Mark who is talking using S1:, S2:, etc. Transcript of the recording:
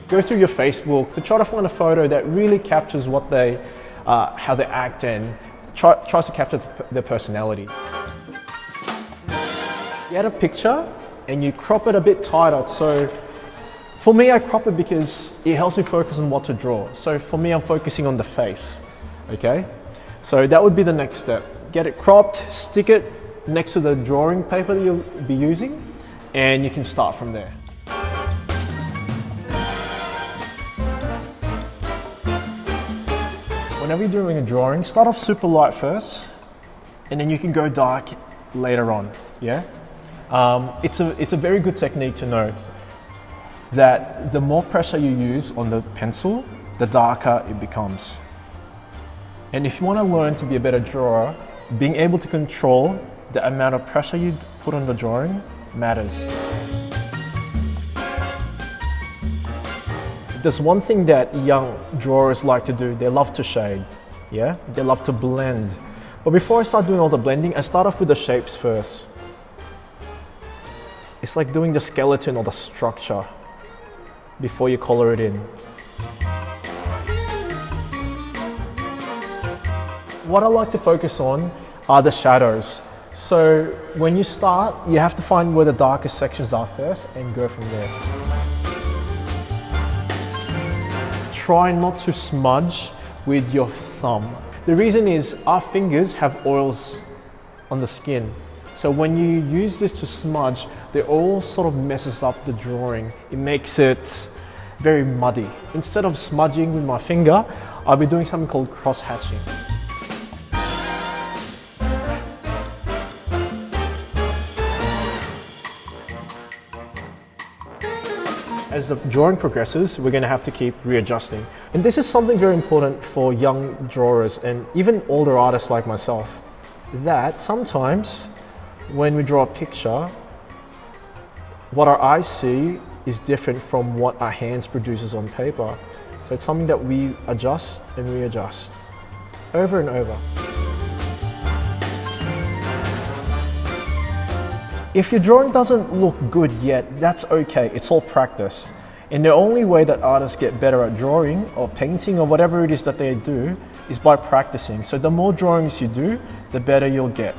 S1: Go through your Facebook to try to find a photo that really captures what they, how they act and tries to capture their personality. You add a picture and you crop it a bit tighter. So for me, I crop it because it helps me focus on what to draw. So for me, I'm focusing on the face, okay? So that would be the next step. Get it cropped, stick it next to the drawing paper that you'll be using, and you can start from there. Whenever you're doing a drawing, start off super light first, and then you can go dark later on, yeah? It's a very good technique to note that the more pressure you use on the pencil, the darker it becomes. And if you want to learn to be a better drawer, being able to control the amount of pressure you put on the drawing matters. There's one thing that young drawers like to do, they love to shade, yeah? They love to blend. But before I start doing all the blending, I start off with the shapes first. It's like doing the skeleton or the structure before you color it in. What I like to focus on are the shadows. So when you start, you have to find where the darkest sections are first and go from there. Try not to smudge with your thumb. The reason is our fingers have oils on the skin. So when you use this to smudge, the oil sort of messes up the drawing. It makes it very muddy. Instead of smudging with my finger, I'll be doing something called crosshatching. As the drawing progresses, we're going to have to keep readjusting. And this is something very important for young drawers and even older artists like myself, that sometimes when we draw a picture, what our eyes see is different from what our hands produces on paper. So it's something that we adjust and readjust over and over. If your drawing doesn't look good yet, that's okay, it's all practice. And the only way that artists get better at drawing or painting or whatever it is that they do is by practicing. So the more drawings you do, the better you'll get.